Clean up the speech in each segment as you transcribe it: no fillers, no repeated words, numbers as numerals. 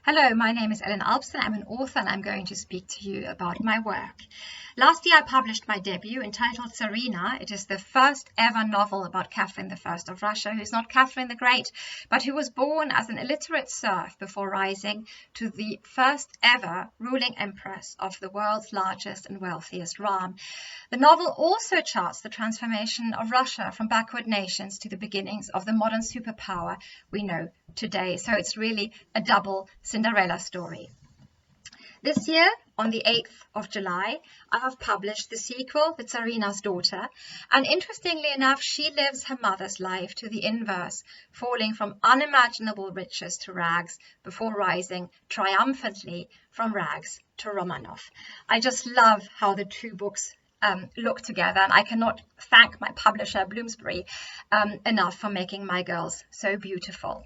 Hello, my name is Ellen Alpsten. I'm an author and I'm going to speak to you about my work. Last year I published my debut entitled Tsarina. It is the first ever novel about Catherine I of Russia, who is not Catherine the Great, but who was born as an illiterate serf before rising to the first ever ruling empress of the world's largest and wealthiest realm. The novel also charts the transformation of Russia from backward nations to the beginnings of the modern superpower we know today. So it's really a double Cinderella story. This year, on the 8th of July, I have published the sequel, The Tsarina's Daughter, and interestingly enough, she lives her mother's life to the inverse, falling from unimaginable riches to rags before rising triumphantly from rags to Romanov. I just love how the two books look together, and I cannot thank my publisher, Bloomsbury, enough for making my girls so beautiful.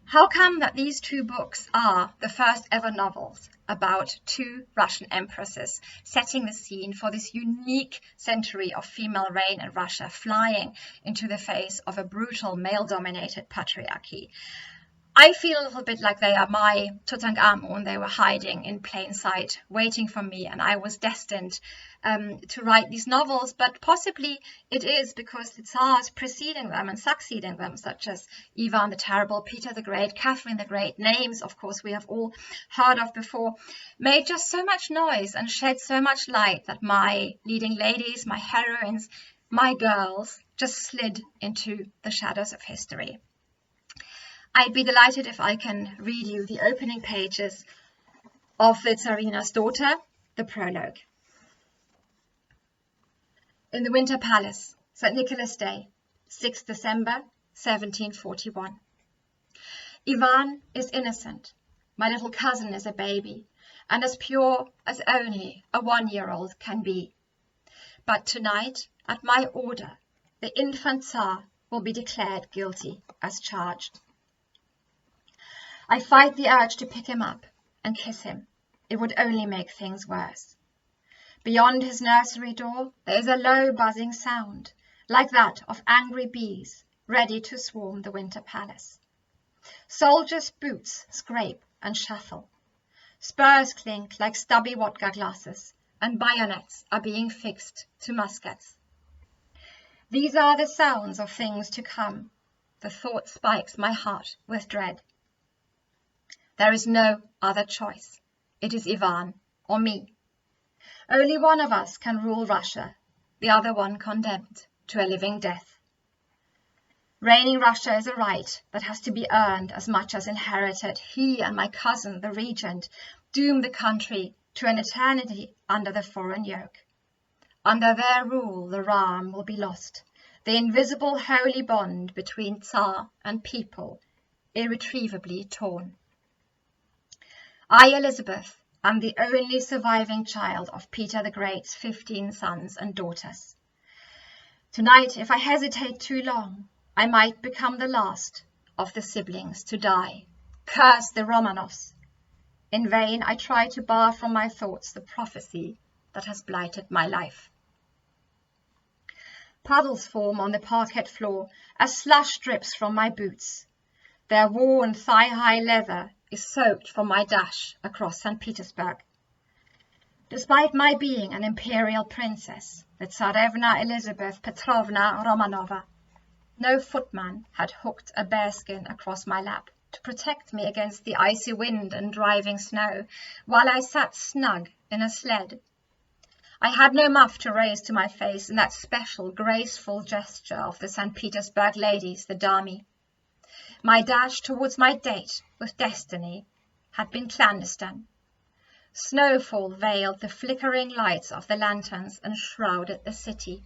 How come that these two books are the first ever novels about two Russian empresses setting the scene for this unique century of female reign in Russia, flying into the face of a brutal male-dominated patriarchy? I feel a little bit like they are my Tutankhamun. They were hiding in plain sight, waiting for me, and I was destined to write these novels. But possibly it is because the Tsars preceding them and succeeding them, such as Ivan the Terrible, Peter the Great, Catherine the Great, names, of course, we have all heard of before, made just so much noise and shed so much light that my leading ladies, my heroines, my girls just slid into the shadows of history. I'd be delighted if I can read you the opening pages of The Tsarina's Daughter, the prologue. In the Winter Palace, St. Nicholas Day, 6 December 1741. Ivan is innocent. My little cousin is a baby, and as pure as only a 1-year-old can be. But tonight, at my order, the infant Tsar will be declared guilty as charged. I fight the urge to pick him up and kiss him. It would only make things worse. Beyond his nursery door, there is a low buzzing sound, like that of angry bees ready to swarm the Winter Palace. Soldiers' boots scrape and shuffle. Spurs clink like stubby vodka glasses, and bayonets are being fixed to muskets. These are the sounds of things to come. The thought spikes my heart with dread. There is no other choice. It is Ivan or me. Only one of us can rule Russia, the other one condemned to a living death. Reigning Russia is a right that has to be earned as much as inherited. He and my cousin, the regent, doom the country to an eternity under the foreign yoke. Under their rule, the realm will be lost, the invisible holy bond between Tsar and people irretrievably torn. I, Elizabeth, am the only surviving child of Peter the Great's 15 sons and daughters. Tonight, if I hesitate too long, I might become the last of the siblings to die. Curse the Romanovs! In vain I try to bar from my thoughts the prophecy that has blighted my life. Puddles form on the parquet floor as slush drips from my boots. Their worn thigh-high leather is soaked from my dash across St. Petersburg. Despite my being an imperial princess, the Tsarevna Elizabeth Petrovna Romanova, no footman had hooked a bearskin across my lap to protect me against the icy wind and driving snow while I sat snug in a sled. I had no muff to raise to my face in that special, graceful gesture of the St. Petersburg ladies, the dami. My dash towards my date with destiny had been clandestine. Snowfall veiled the flickering lights of the lanterns and shrouded the city.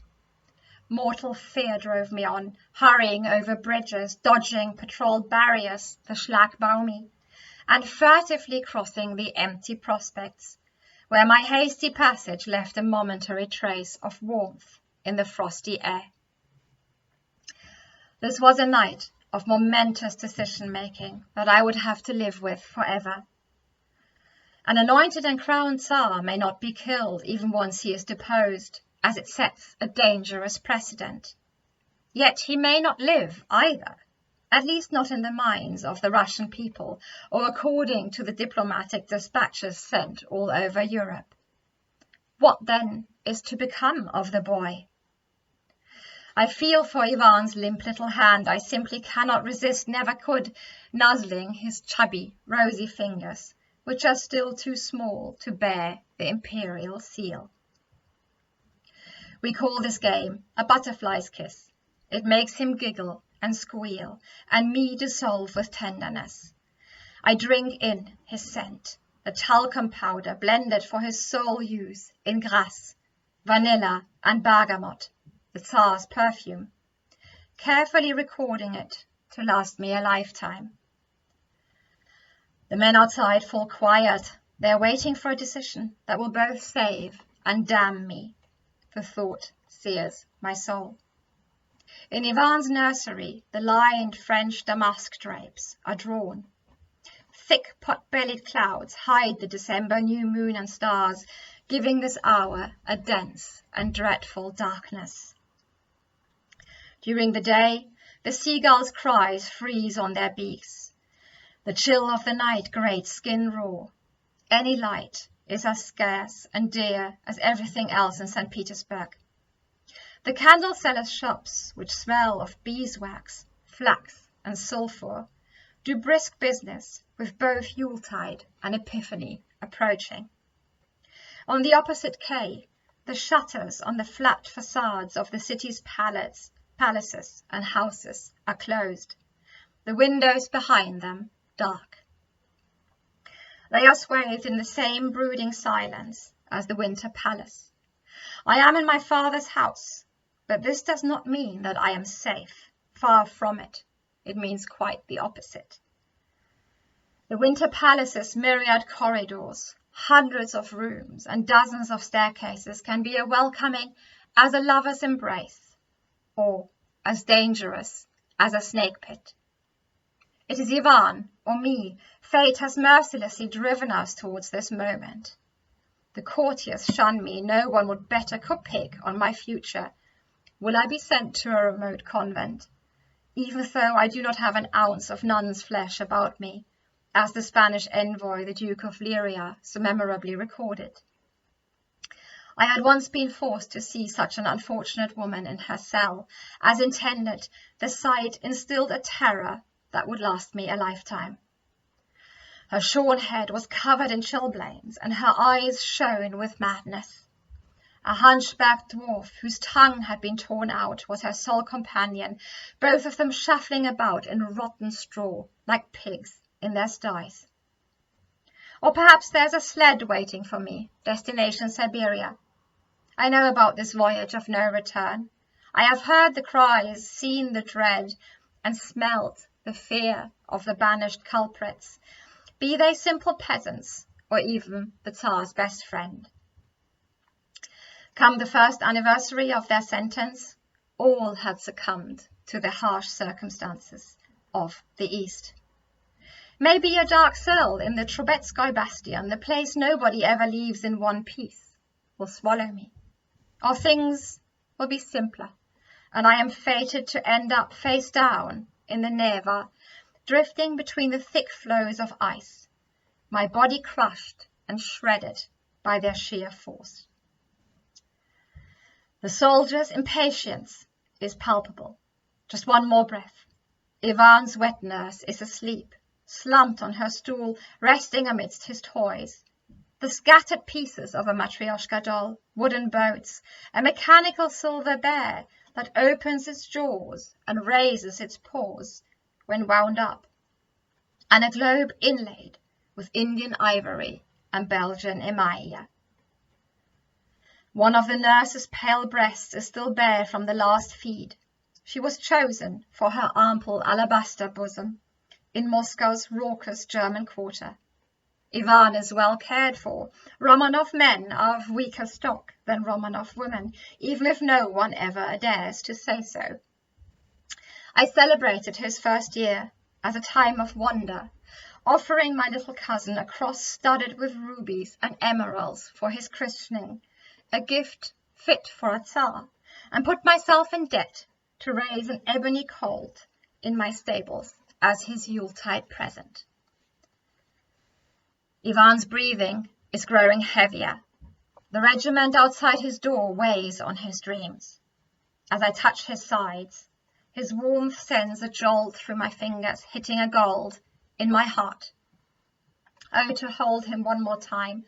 Mortal fear drove me on, hurrying over bridges, dodging patrol barriers, the Schlagbaumi, and furtively crossing the empty prospects, where my hasty passage left a momentary trace of warmth in the frosty air. This was a night of momentous decision-making that I would have to live with forever. An anointed and crowned Tsar may not be killed even once he is deposed, as it sets a dangerous precedent. Yet he may not live either, at least not in the minds of the Russian people, or according to the diplomatic dispatches sent all over Europe. What then is to become of the boy? I feel for Ivan's limp little hand. I simply cannot resist, never could, nuzzling his chubby, rosy fingers, which are still too small to bear the imperial seal. We call this game a butterfly's kiss. It makes him giggle and squeal, and me dissolve with tenderness. I drink in his scent, a talcum powder blended for his sole use in grass, vanilla and bergamot, the Tsar's perfume, carefully recording it to last me a lifetime. The men outside fall quiet. They are waiting for a decision that will both save and damn me. The thought sears my soul. In Ivan's nursery, the lined French damask drapes are drawn. Thick pot-bellied clouds hide the December new moon and stars, giving this hour a dense and dreadful darkness. During the day, the seagulls' cries freeze on their beaks. The chill of the night grates skin raw. Any light is as scarce and dear as everything else in St. Petersburg. The candle sellers' shops, which smell of beeswax, flax, and sulphur, do brisk business with both Yuletide and Epiphany approaching. On the opposite quay, the shutters on the flat facades of the city's palaces and houses are closed, the windows behind them dark. They are swathed in the same brooding silence as the Winter Palace. I am in my father's house, but this does not mean that I am safe. Far from it. It means quite the opposite. The Winter Palace's myriad corridors, hundreds of rooms, and dozens of staircases can be as welcoming as a lover's embrace, or as dangerous as a snake pit. It is Ivan, or me, fate has mercilessly driven us towards this moment. The courtiers shun me, no one would bet a kopeck on my future. Will I be sent to a remote convent, even though I do not have an ounce of nun's flesh about me, as the Spanish envoy, the Duke of Liria, so memorably recorded? I had once been forced to see such an unfortunate woman in her cell. As intended, the sight instilled a terror that would last me a lifetime. Her shorn head was covered in chilblains, and her eyes shone with madness. A hunchbacked dwarf, whose tongue had been torn out, was her sole companion, both of them shuffling about in rotten straw, like pigs in their sties. Or perhaps there's a sled waiting for me, destination Siberia. I know about this voyage of no return. I have heard the cries, seen the dread, and smelt the fear of the banished culprits, be they simple peasants or even the Tsar's best friend. Come the first anniversary of their sentence, all had succumbed to the harsh circumstances of the East. Maybe a dark cell in the Trubetskoy Bastion, the place nobody ever leaves in one piece, will swallow me. Or things will be simpler, and I am fated to end up face down in the Neva, drifting between the thick floes of ice, my body crushed and shredded by their sheer force. The soldier's impatience is palpable. Just one more breath. Ivan's wet nurse is asleep, slumped on her stool, resting amidst his toys. The scattered pieces of a Matryoshka doll, wooden boats, a mechanical silver bear that opens its jaws and raises its paws when wound up, and a globe inlaid with Indian ivory and Belgian emaille. One of the nurse's pale breasts is still bare from the last feed. She was chosen for her ample alabaster bosom in Moscow's raucous German quarter. Ivan is well cared for. Romanov men are of weaker stock than Romanov women, even if no one ever dares to say so. I celebrated his first year as a time of wonder, offering my little cousin a cross studded with rubies and emeralds for his christening, a gift fit for a Tsar, and put myself in debt to raise an ebony colt in my stables as his Yuletide present. Ivan's breathing is growing heavier. The regiment outside his door weighs on his dreams. As I touch his sides, his warmth sends a jolt through my fingers, hitting a gold in my heart. Oh, to hold him one more time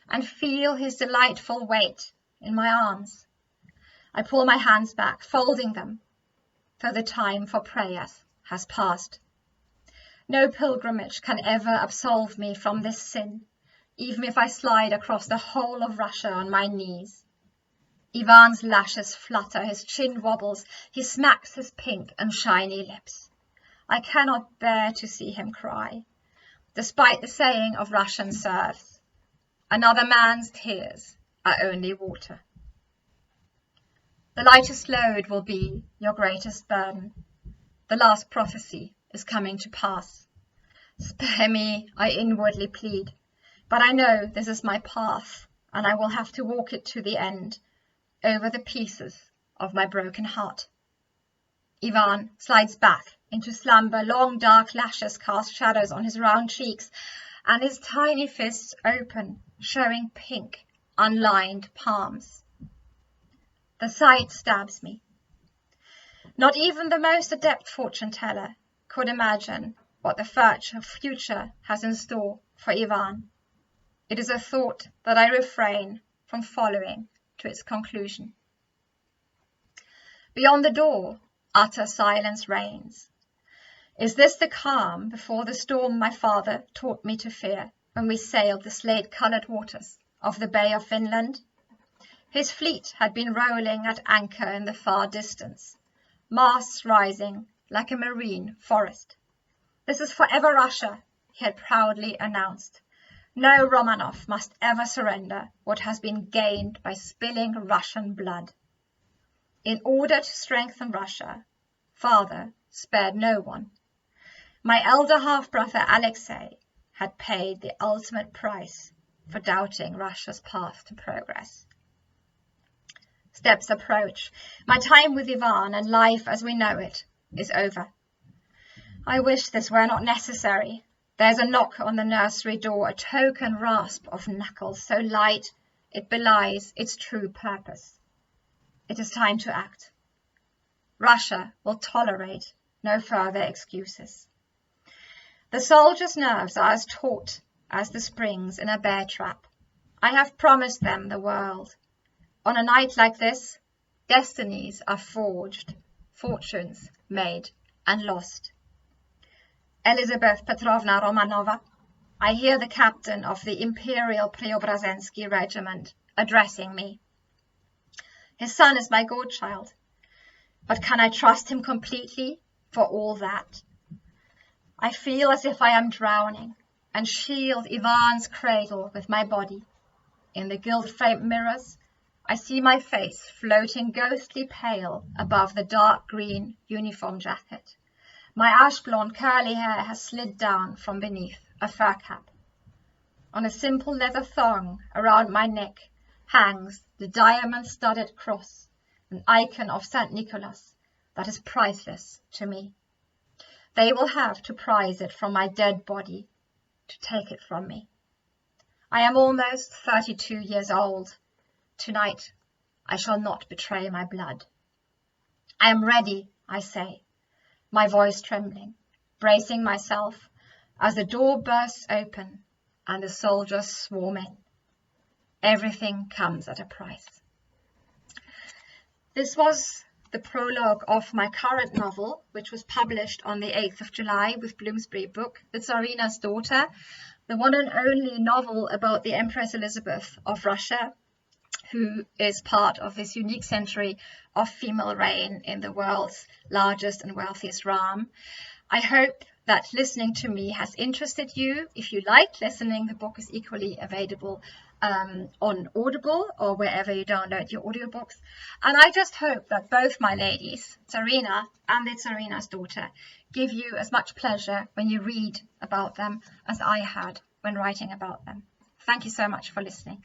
and feel his delightful weight in my arms. I pull my hands back, folding them, though the time for prayers has passed. No pilgrimage can ever absolve me from this sin, even if I slide across the whole of Russia on my knees. Ivan's lashes flutter, his chin wobbles, he smacks his pink and shiny lips. I cannot bear to see him cry, despite the saying of Russian serfs, another man's tears are only water. The lightest load will be your greatest burden. The last prophecy is coming to pass. Spare me, I inwardly plead, but I know this is my path, and I will have to walk it to the end, over the pieces of my broken heart. Ivan slides back into slumber, long dark lashes cast shadows on his round cheeks, and his tiny fists open, showing pink, unlined palms. The sight stabs me. Not even the most adept fortune teller could imagine what the future has in store for Ivan. It is a thought that I refrain from following to its conclusion. Beyond the door, utter silence reigns. Is this the calm before the storm my father taught me to fear when we sailed the slate-coloured waters of the Bay of Finland? His fleet had been rolling at anchor in the far distance, masts rising like a marine forest. This is forever Russia, he had proudly announced. No Romanov must ever surrender what has been gained by spilling Russian blood. In order to strengthen Russia, father spared no one. My elder half-brother Alexei had paid the ultimate price for doubting Russia's path to progress. Steps approach. My time with Ivan and life as we know it is over. I wish this were not necessary. There's a knock on the nursery door, a token rasp of knuckles so light it belies its true purpose. It is time to act. Russia will tolerate no further excuses. The soldiers' nerves are as taut as the springs in a bear trap. I have promised them the world. On a night like this, destinies are forged, fortunes made and lost. Elizabeth Petrovna Romanova, I hear the captain of the Imperial Preobrazhensky Regiment addressing me. His son is my godchild, but can I trust him completely for all that? I feel as if I am drowning and shield Ivan's cradle with my body. In the gilt-framed mirrors, I see my face floating ghostly pale above the dark green uniform jacket. My ash-blonde curly hair has slid down from beneath a fur cap. On a simple leather thong around my neck hangs the diamond-studded cross, an icon of St. Nicholas that is priceless to me. They will have to prize it from my dead body to take it from me. I am almost 32 years old. Tonight, I shall not betray my blood. I am ready, I say, my voice trembling, bracing myself as the door bursts open and the soldiers swarm in. Everything comes at a price. This was the prologue of my current novel, which was published on the 8th of July with Bloomsbury Book, The Tsarina's Daughter, the one and only novel about the Empress Elizabeth of Russia, who is part of this unique century of female reign in the world's largest and wealthiest realm. I hope that listening to me has interested you. If you like listening, the book is equally available on Audible or wherever you download your audiobooks. And I just hope that both my ladies, Tsarina and the Tsarina's Daughter, give you as much pleasure when you read about them as I had when writing about them. Thank you so much for listening.